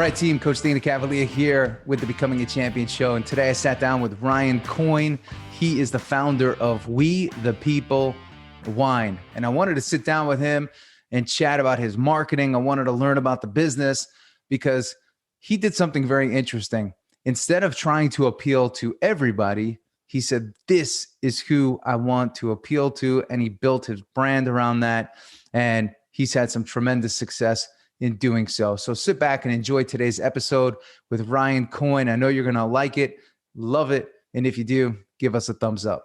right, team. Coach Dana Cavalea here with the Becoming a Champion show. And today I sat down with Ryan Coyne. He is the founder of We the People Wine. And I wanted to sit down with him and chat about his marketing. I wanted to learn about the business because he did something very interesting. Instead of trying to appeal to everybody, he said, this is who I want to appeal to. And he built his brand around that. And he's had some tremendous success in doing so. So sit back and enjoy today's episode with Ryan Coyne. I know you're going to like it, love it. And if you do, give us a thumbs up.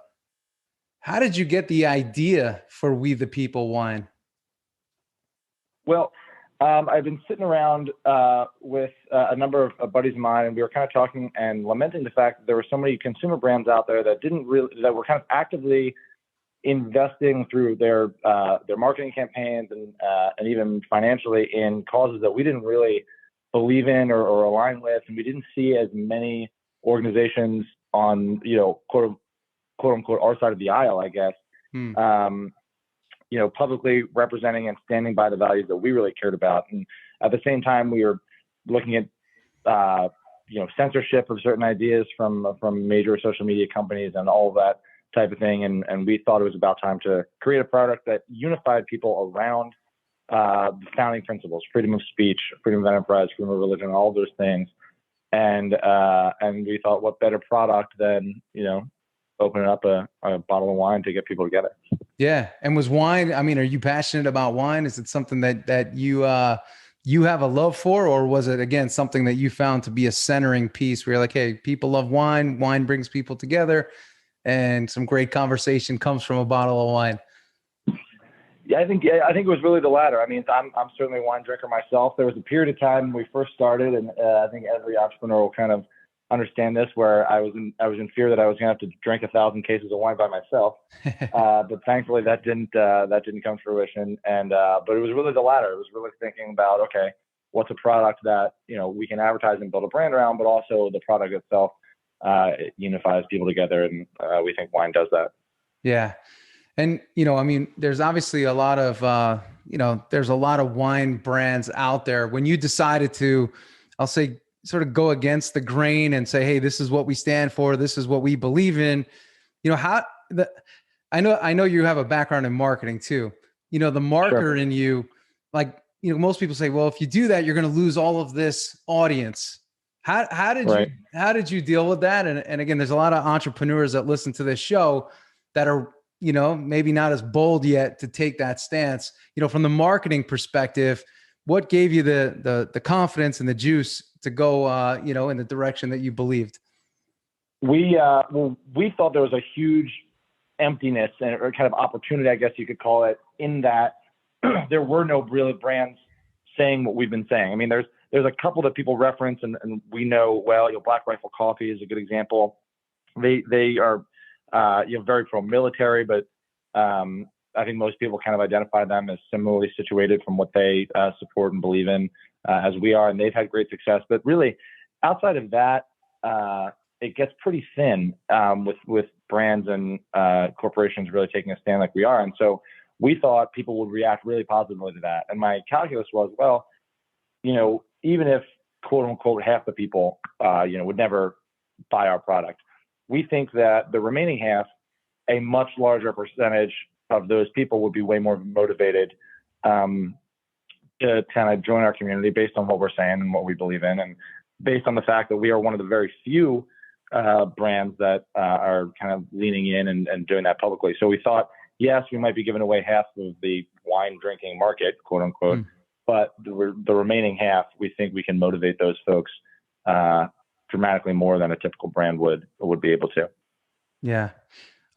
How did you get the idea for We the People Wine? Well, I've been sitting around with a number of buddies of mine, and we were kind of talking and lamenting the fact that there were so many consumer brands out there that that were kind of actively investing through their marketing campaigns and even financially in causes that we didn't really believe in or align with, and we didn't see as many organizations on quote unquote our side of the aisle, I guess. Publicly representing and standing by the values that we really cared about. And at the same time, we were looking at, censorship of certain ideas from major social media companies and all of that type of thing. And we thought it was about time to create a product that unified people around the founding principles: freedom of speech, freedom of enterprise, freedom of religion, all of those things. And we thought, what better product than, opening up a bottle of wine to get people together. Yeah. And was wine, are you passionate about wine? Is it something that you have a love for, or was it, again, something that you found to be a centering piece where you're like, hey, people love wine, wine brings people together, and some great conversation comes from a bottle of wine? Yeah, I think it was really the latter. I'm certainly a wine drinker myself. There was a period of time when we first started, and I think every entrepreneur will kind of understand this, where I was in fear that I was going to have to drink 1,000 cases of wine by myself. But thankfully that didn't come to fruition. And but it was really the latter. It was really thinking about, okay, what's a product that we can advertise and build a brand around, but also the product itself it unifies people together, and we think wine does that. Yeah. And there's obviously a lot of there's a lot of wine brands out there. When you decided to, I'll say, sort of go against the grain and say, hey, this is what we stand for, this is what we believe in, I know you have a background in marketing too. The marketer Sure. in you, most people say, well, if you do that, you're going to lose all of this audience. How did you deal with that? And again, there's a lot of entrepreneurs that listen to this show that are, maybe not as bold yet to take that stance. From the marketing perspective, what gave you the confidence and the juice to go, in the direction that you believed? We thought there was a huge emptiness or kind of opportunity, I guess you could call it, in that there were no real brands saying what we've been saying. There's a couple that people reference and we know well. Black Rifle Coffee is a good example. They are very pro-military, but I think most people kind of identify them as similarly situated from what they support and believe in as we are, and they've had great success. But really, outside of that, it gets pretty thin with brands and corporations really taking a stand like we are. And so we thought people would react really positively to that. And my calculus was, well, even if quote unquote half the people would never buy our product, we think that the remaining half, a much larger percentage of those people would be way more motivated to kind of join our community based on what we're saying and what we believe in, and based on the fact that we are one of the very few brands that are kind of leaning in and doing that publicly. So we thought, yes, we might be giving away half of the wine drinking market, quote unquote, but the remaining half, we think we can motivate those folks dramatically more than a typical brand would be able to. Yeah.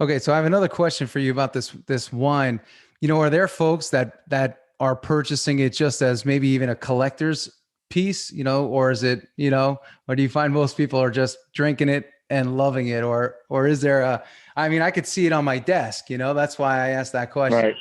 Okay. So I have another question for you about this wine. Are there folks that are purchasing it just as maybe even a collector's piece, or is it, or do you find most people are just drinking it and loving it, or is there I could see it on my desk, that's why I asked that question. Right.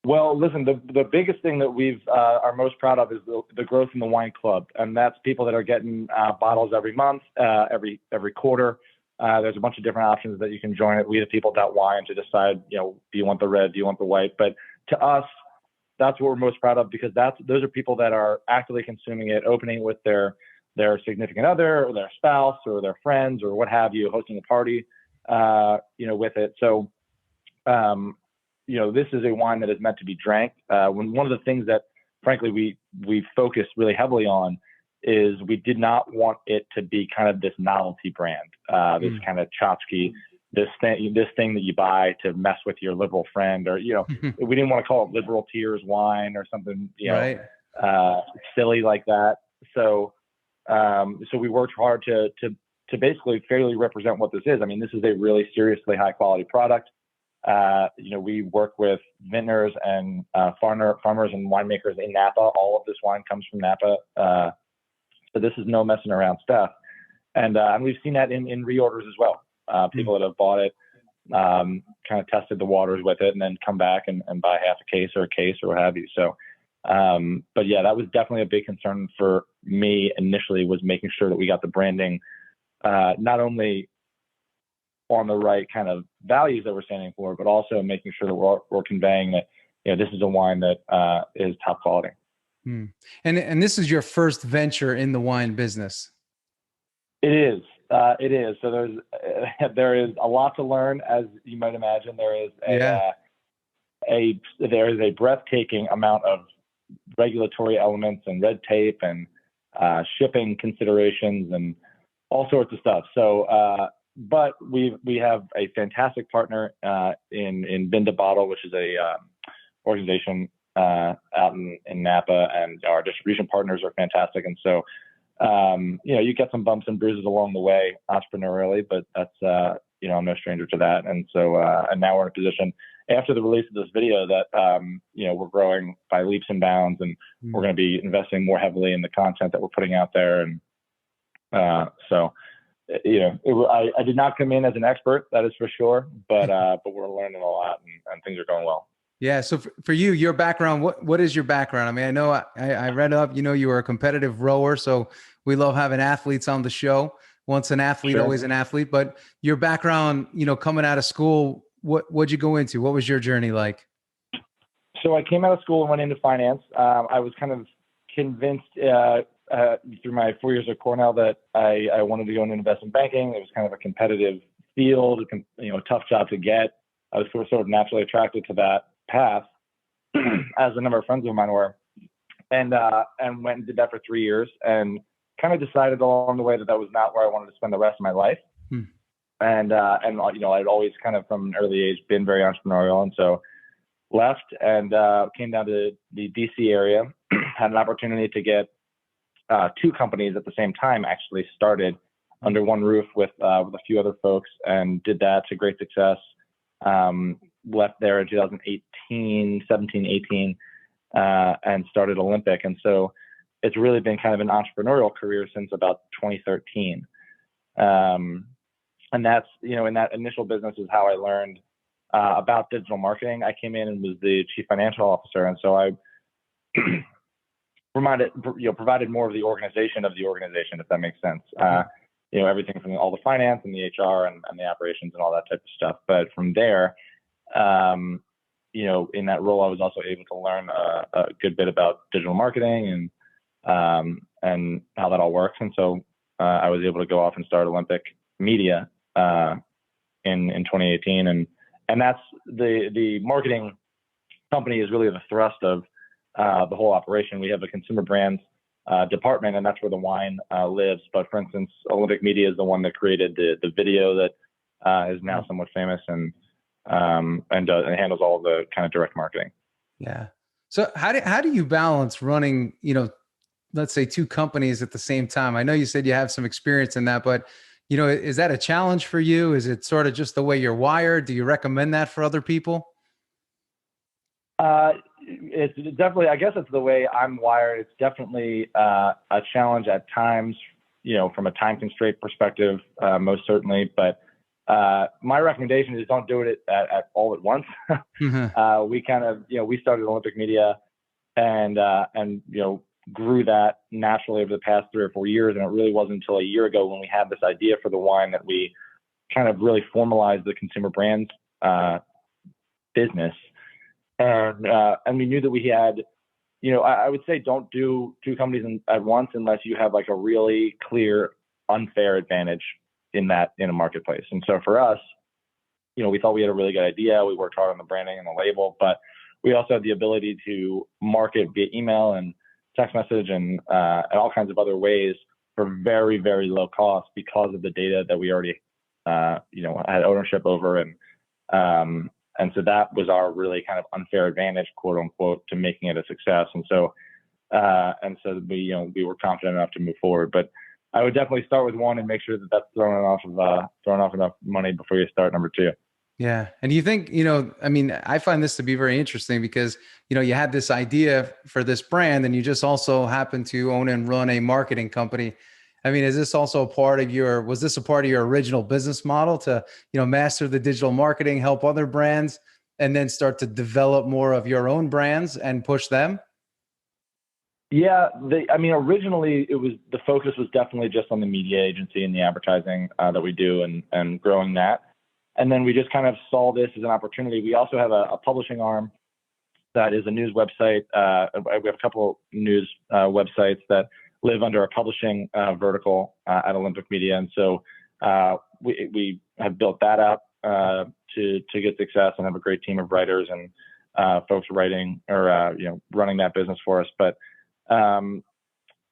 Well, listen, the biggest thing that we've are most proud of is the growth in the wine club, and that's people that are getting bottles every month, every quarter. There's a bunch of different options that you can join at WeThePeople.wine to decide, do you want the red, do you want the white? But to us, what we're most proud of, because those are people that are actively consuming it, opening it with their significant other or their spouse or their friends or what have you, hosting a party, with it. So, this is a wine that is meant to be drank. One of the things that, frankly, we focused really heavily on is we did not want it to be kind of this novelty brand, this kind of tchotchke, this thing that you buy to mess with your liberal friend, or, we didn't want to call it liberal tears wine or something, right. Silly like that. So we worked hard to basically fairly represent what this is. I mean, this is a really seriously high quality product. We work with vintners and farmers and winemakers in Napa. All of this wine comes from Napa. So this is no messing around stuff. And we've seen that in reorders as well. People that have bought it, kind of tested the waters with it, and then come back and buy half a case or what have you. So, but yeah, that was definitely a big concern for me initially, was making sure that we got the branding, not only on the right kind of values that we're standing for, but also making sure that we're conveying that, this is a wine that is top quality. And this is your first venture in the wine business. It is. So there is a lot to learn, as you might imagine. There is a breathtaking amount of regulatory elements and red tape and shipping considerations and all sorts of stuff. So, but we have a fantastic partner in Bin to Bottle, which is a organization out in Napa, and our distribution partners are fantastic. And so, you get some bumps and bruises along the way entrepreneurially, but that's, I'm no stranger to that. And so, and now we're in a position after the release of this video that, we're growing by leaps and bounds, and we're going to be investing more heavily in the content that we're putting out there. And, I did not come in as an expert, that is for sure, but we're learning a lot, and things are going well. Yeah. So for you, your background, what is your background? I mean, I know I read up, you were a competitive rower, so we love having athletes on the show. Once an athlete, Sure. Always an athlete. But your background, coming out of school, what'd you go into? What was your journey like? So I came out of school and went into finance. I was kind of convinced through my 4 years at Cornell that I wanted to go into investment banking. It was kind of a competitive field, a tough job to get. I was sort of naturally attracted to that path, as a number of friends of mine were, and went and did that for 3 years, and kind of decided along the way that was not where I wanted to spend the rest of my life. And I'd always kind of from an early age been very entrepreneurial, and so left and came down to the DC area, had an opportunity to get 2 companies at the same time actually started under one roof with a few other folks, and did that to great success. Left there in 17, 18, and started Olympic. And so it's really been kind of an entrepreneurial career since about 2013. And that's, in that initial business is how I learned about digital marketing. I came in and was the chief financial officer. And so I provided more of the organization, if that makes sense. Everything from all the finance and the HR and the operations and all that type of stuff. But from there, in that role, I was also able to learn a good bit about digital marketing and how that all works. And so I was able to go off and start Olympic Media in 2018, and that's the marketing company is really the thrust of the whole operation. We have a consumer brands department, and that's where the wine lives. But for instance, Olympic Media is the one that created the video that is now somewhat famous, and handles all the kind of direct marketing. Yeah. So how do you balance running, let's say 2 companies at the same time? I know you said you have some experience in that, but is that a challenge for you? Is it sort of just the way you're wired? Do you recommend that for other people? It's definitely, I guess it's the way I'm wired. It's definitely a challenge at times, from a time constraint perspective, most certainly. But my recommendation is don't do it at all at once. We kind of, we started Olympic Media and grew that naturally over the past 3 or 4 years. And it really wasn't until a year ago when we had this idea for the wine that we kind of really formalized the consumer brands business. And we knew that we had, I would say don't do two companies at once unless you have like a really clear unfair advantage in a marketplace. And so for us, we thought we had a really good idea. We worked hard on the branding and the label, but we also had the ability to market via email and text message and all kinds of other ways for very, very low cost because of the data that we already, had ownership over. And so that was our really kind of unfair advantage, quote unquote, to making it a success. And so we were confident enough to move forward. But I would definitely start with one and make sure that that's throwing off enough money before you start number two. Yeah. And do you think, I find this to be very interesting because, you had this idea for this brand and you just also happen to own and run a marketing company. I mean, is this also was this a part of your original business model to, master the digital marketing, help other brands, and then start to develop more of your own brands and push them? Yeah. Originally the focus was definitely just on the media agency and the advertising that we do and growing that. And then we just kind of saw this as an opportunity. We also have a publishing arm that is a news website. We have a couple news websites that live under a publishing vertical at Olympic Media. And so we have built that up to get success and have a great team of writers and folks writing or running that business for us. But it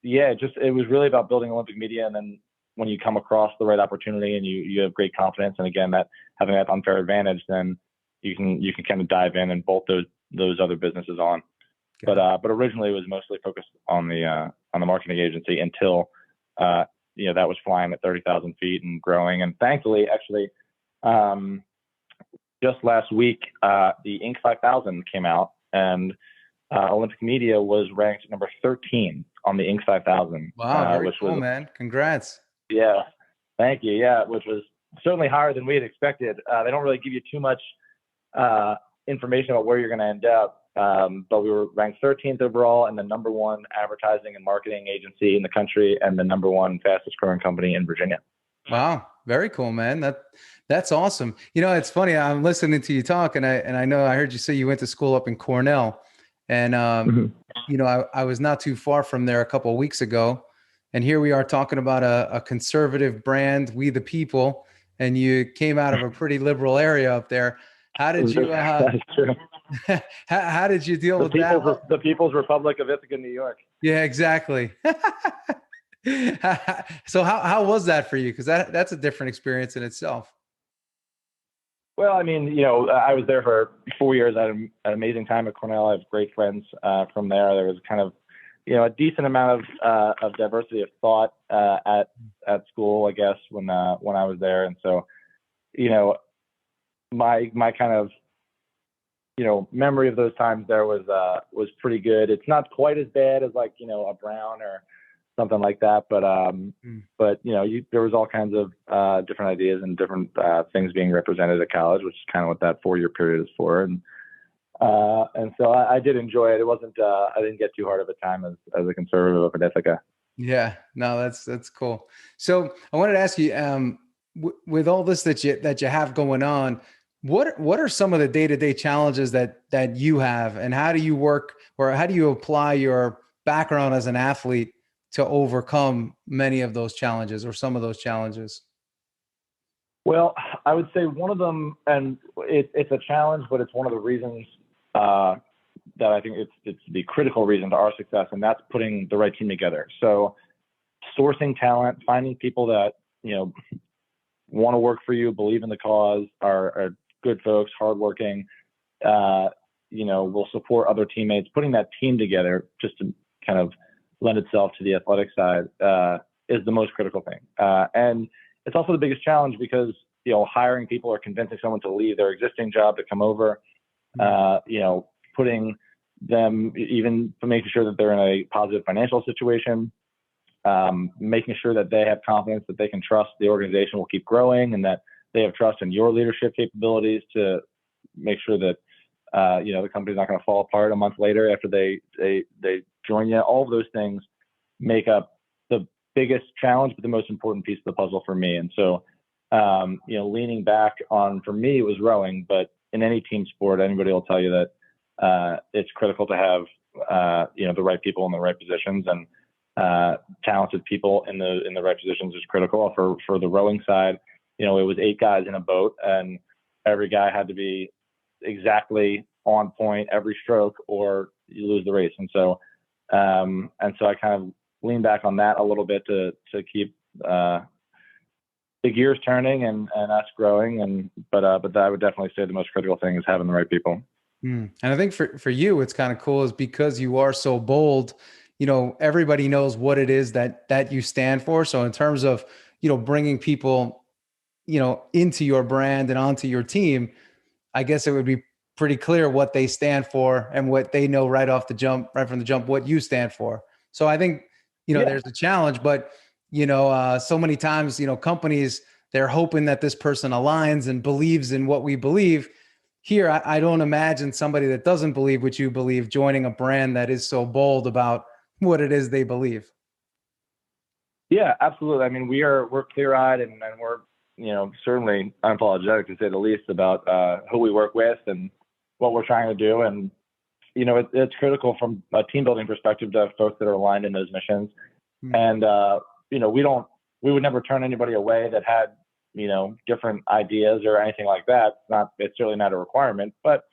was really about building Olympic Media. And then when you come across the right opportunity and you have great confidence, and again, that having that unfair advantage, then you can kind of dive in and bolt those other businesses on. But originally it was mostly focused on the marketing agency until that was flying at 30,000 feet and growing. And thankfully, actually, just last week, the Inc. 5000 came out, and Olympic Media was ranked number 13 on the Inc. 5000. Wow, very cool, man! Congrats. Yeah, thank you. Yeah, which was certainly higher than we had expected. They don't really give you too much information about where you're going to end up, but we were ranked 13th overall and the number one advertising and marketing agency in the country and the number one fastest growing company in Virginia. Wow, very cool, man. That's awesome. It's funny. I'm listening to you talk, and I know I heard you say you went to school up in Cornell, and I was not too far from there a couple of weeks ago. And here we are talking about a conservative brand, We the People, and you came out of a pretty liberal area up there. How did you? That's true. How did you deal with that? The People's Republic of Ithaca, New York. Yeah, exactly. So how was that for you? Because that's a different experience in itself. Well, I was there for 4 years. I had an amazing time at Cornell. I have great friends from there. There was kind of a decent amount of diversity of thought at school, I guess, when I was there. And so, my kind of, memory of those times there was pretty good. It's not quite as bad as like, a Brown or something like that. But there was all kinds of different ideas and different things being represented at college, which is kind of what that 4-year period is for. And so I did enjoy it. It wasn't, I didn't get too hard of a time as a conservative up in Ithaca. Yeah, no, that's cool. So I wanted to ask you, with all this that you have going on, what are some of the day-to-day challenges that you have, and how do you work, or how do you apply your background as an athlete to overcome many of those challenges or some of those challenges? Well, I would say one of them, and it's a challenge, but it's one of the reasons that I think it's the critical reason to our success, and that's putting the right team together. So sourcing talent, finding people that, want to work for you, believe in the cause, are good folks, hardworking, will support other teammates. Putting that team together just to kind of lend itself to the athletic side is the most critical thing. And it's also the biggest challenge because, hiring people or convincing someone to leave their existing job to come over, putting them, even making sure that they're in a positive financial situation, making sure that they have confidence that they can trust the organization will keep growing and that they have trust in your leadership capabilities to make sure that, the company's not going to fall apart a month later after they join you. All of those things make up the biggest challenge, but the most important piece of the puzzle for me. And so, leaning back on, for me, it was rowing, but in any team sport, anybody will tell you that, it's critical to have, the right people in the right positions, and talented people in the right positions is critical. For the rowing side, it was 8 guys in a boat, and every guy had to be exactly on point every stroke, or you lose the race. And so I kind of lean back on that a little bit to keep the gears turning and us growing. But I would definitely say the most critical thing is having the right people. And I think for you, it's kind of cool is because you are so bold, everybody knows what it is that you stand for. So in terms of, bringing people, into your brand and onto your team, I guess it would be pretty clear what they stand for and what they know right from the jump, what you stand for. So I think, there's a challenge, but, so many times, companies, they're hoping that this person aligns and believes in what we believe. Here, I don't imagine somebody that doesn't believe what you believe joining a brand that is so bold about what it is they believe. Yeah, absolutely. I mean, we're clear-eyed and we're, certainly unapologetic, to say the least, about who we work with and what we're trying to do. And, it's critical from a team building perspective to have folks that are aligned in those missions. And, we would never turn anybody away that had, different ideas or anything like that. It's certainly not a requirement, but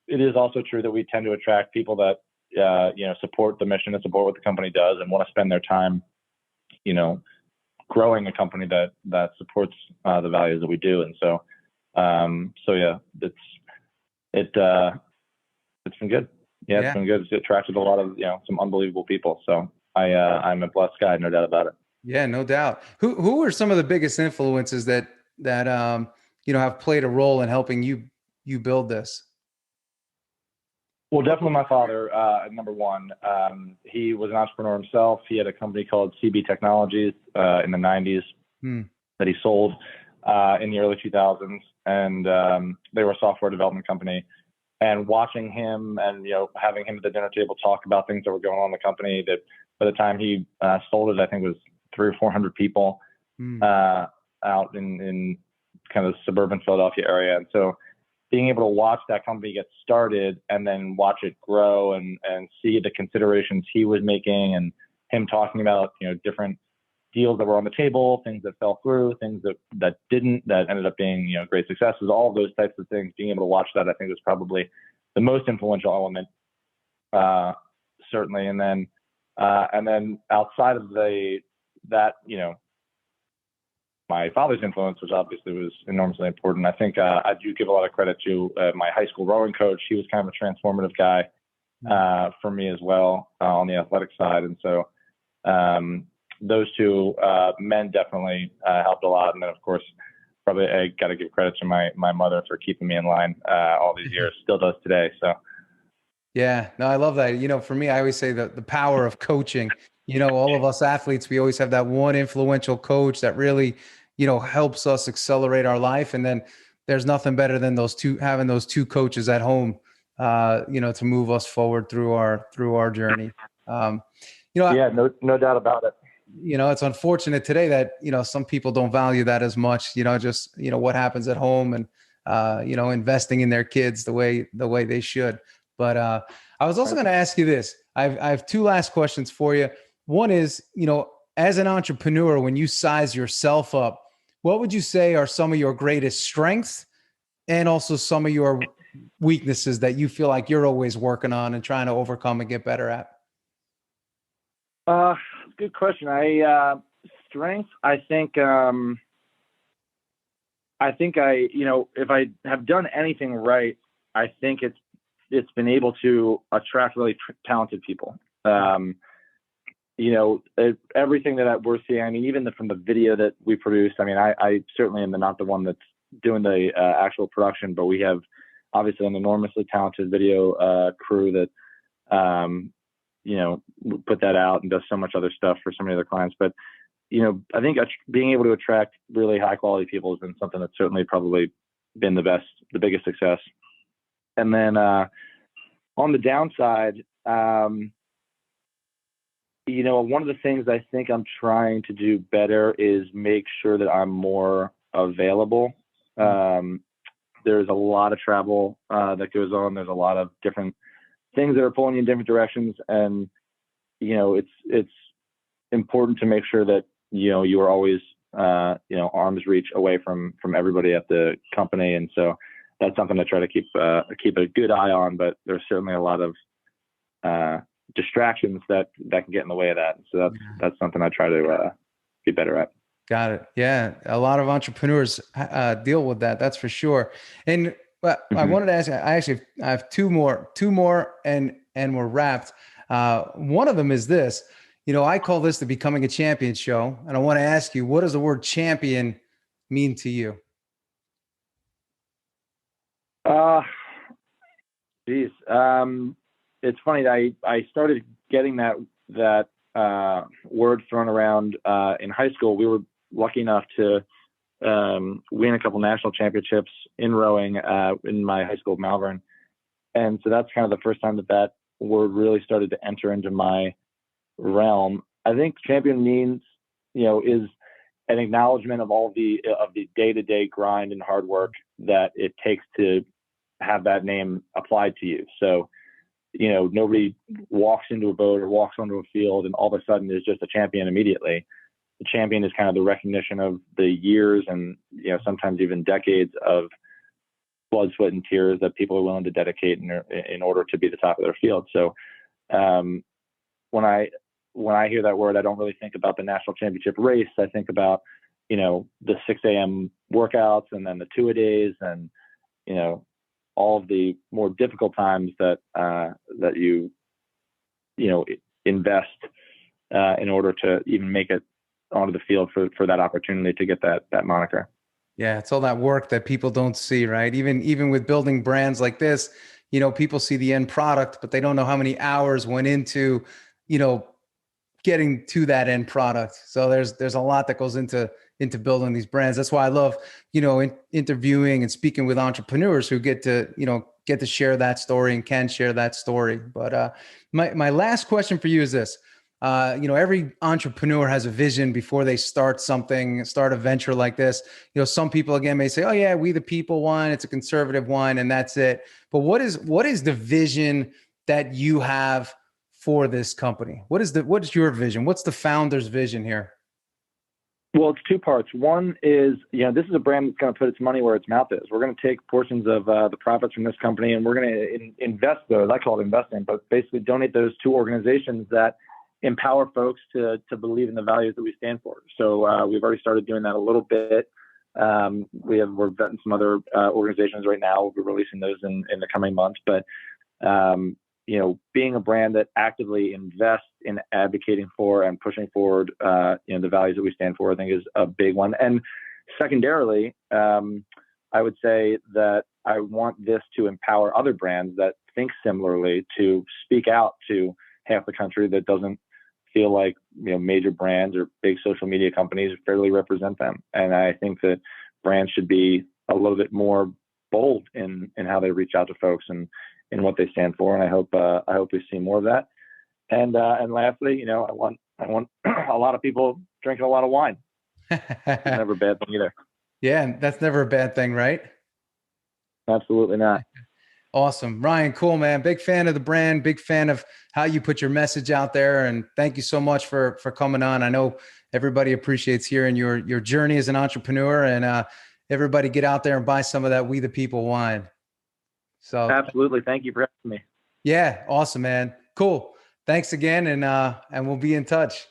it is also true that we tend to attract people that, support the mission and support what the company does and want to spend their time, growing a company that supports the values that we do. And so yeah, it's been good. Yeah, it's been good. It's attracted a lot of, some unbelievable people. So I'm a blessed guy, no doubt about it. Yeah, no doubt. Who are some of the biggest influences that have played a role in helping you build this? Well, definitely my father, number one. He was an entrepreneur himself. He had a company called CB Technologies in the 90s that he sold in the early 2000s. And they were a software development company. And watching him and, having him at the dinner table talk about things that were going on in the company, that by the time he sold it, I think it was 300 or 400 people out in kind of the suburban Philadelphia area. And so being able to watch that company get started and then watch it grow and see the considerations he was making, and him talking about, different deals that were on the table, things that fell through, things that didn't, that ended up being, great successes, all of those types of things. Being able to watch that, I think, was probably the most influential element, certainly. And then outside of that, my father's influence, which obviously was enormously important. I think I do give a lot of credit to my high school rowing coach. He was kind of a transformative guy for me as well on the athletic side. And so those two men definitely helped a lot. And then, of course, probably I got to give credit to my mother for keeping me in line all these years, still does today. So. Yeah, no, I love that. For me, I always say the power of coaching. All of us athletes, we always have that one influential coach that really, helps us accelerate our life. And then there's nothing better than having those two coaches at home, to move us forward through our journey. Yeah, no doubt about it. It's unfortunate today that, some people don't value that as much, just, what happens at home and, investing in their kids the way they should. But I was also going to ask you this. I have 2 last questions for you. One is, as an entrepreneur, when you size yourself up, what would you say are some of your greatest strengths and also some of your weaknesses that you feel like you're always working on and trying to overcome and get better at? Good question. Strengths, I think if I have done anything right, I think it's been able to attract really talented people. Everything that we're seeing, I mean, even from the video that we produce, I mean, I certainly am not the one that's doing the actual production, but we have obviously an enormously talented video crew that, put that out and does so much other stuff for so many other clients. But, I think being able to attract really high quality people has been something that's certainly probably been the biggest success. And then on the downside, one of the things I think I'm trying to do better is make sure that I'm more available. There's a lot of travel that goes on. There's a lot of different things that are pulling you in different directions. And, it's important to make sure that, you are always, arm's reach away from everybody at the company. And so that's something I try to keep a good eye on, but there's certainly a lot of, distractions that can get in the way of that. So that's something I try to be better at. Got it. Yeah. A lot of entrepreneurs deal with that. That's for sure. And I wanted to ask, I have two more and we're wrapped. One of them is this, I call this the Becoming a Champion show. And I want to ask you, what does the word champion mean to you? Geez. It's funny that I started getting that word thrown around in high school. We were lucky enough to win a couple national championships in rowing in my high school, Malvern. And so that's kind of the first time that word really started to enter into my realm. I think champion means, is an acknowledgement of all the day-to-day grind and hard work that it takes to have that name applied to you. So, nobody walks into a boat or walks onto a field and all of a sudden is just a champion immediately. The champion is kind of the recognition of the years and, sometimes even decades of blood, sweat, and tears that people are willing to dedicate in order to be the top of their field. So when I hear that word, I don't really think about the national championship race. I think about, the 6 a.m. workouts and then the 2-a-days and, all of the more difficult times that you invest in order to even make it onto the field for that opportunity to get that moniker. Yeah, it's all that work that people don't see, right? Even with building brands like this, people see the end product, but they don't know how many hours went into, getting to that end product. So there's a lot that goes into building these brands. That's why I love, interviewing and speaking with entrepreneurs who get to share that story and can share that story. But my last question for you is this. Every entrepreneur has a vision before they start a venture like this. Some people again may say, oh yeah, We the People wine, it's a conservative wine and that's it. But what is the vision that you have for this company? What is your vision? What's the founder's vision here? Well, it's two parts. One is, this is a brand that's going to put its money where its mouth is. We're going to take portions of the profits from this company and we're going to invest those. I call it investing, but basically donate those to organizations that empower folks to believe in the values that we stand for. So we've already started doing that a little bit. We're vetting some other organizations right now. We'll be releasing those in the coming months. But being a brand that actively invests in advocating for and pushing forward, the values that we stand for, I think is a big one. And secondarily, I would say that I want this to empower other brands that think similarly to speak out to half the country that doesn't feel like, major brands or big social media companies fairly represent them. And I think that brands should be a little bit more bold in how they reach out to folks and in what they stand for. And I hope we see more of that. And lastly, I want a lot of people drinking a lot of wine. It's never a bad thing either. Yeah, that's never a bad thing, right? Absolutely not. Awesome. Ryan, cool, man. Big fan of the brand, big fan of how you put your message out there. And thank you so much for coming on. I know everybody appreciates hearing your journey as an entrepreneur, and everybody get out there and buy some of that We the People wine. So absolutely. Thank you for having me. Yeah. Awesome, man. Cool. Thanks again. And we'll be in touch.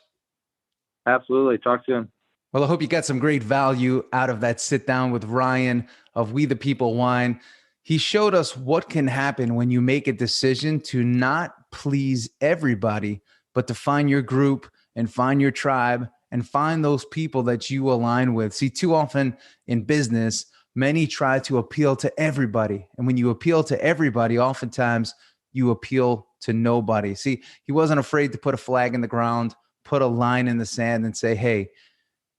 Absolutely. Talk soon. Well, I hope you got some great value out of that sit down with Ryan of We the People Wine. He showed us what can happen when you make a decision to not please everybody, but to find your group and find your tribe and find those people that you align with. See, too often in business, many try to appeal to everybody. And when you appeal to everybody, oftentimes you appeal to nobody. See, he wasn't afraid to put a flag in the ground, put a line in the sand and say, hey,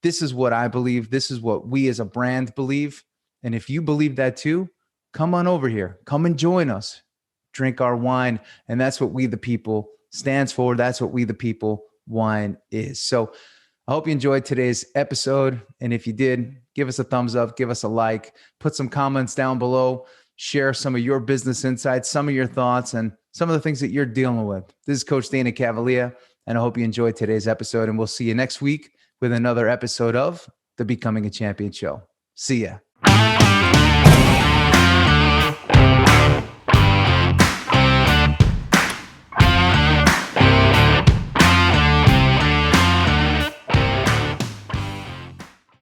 this is what I believe. This is what we as a brand believe. And if you believe that too, come on over here. Come and join us. Drink our wine. And that's what We the People stands for. That's what We the People wine is. So I hope you enjoyed today's episode. And if you did, give us a thumbs up, give us a like, put some comments down below, share some of your business insights, some of your thoughts, and some of the things that you're dealing with. This is Coach Dana Cavalea, and I hope you enjoyed today's episode, and we'll see you next week with another episode of the Becoming a Champion Show. See ya.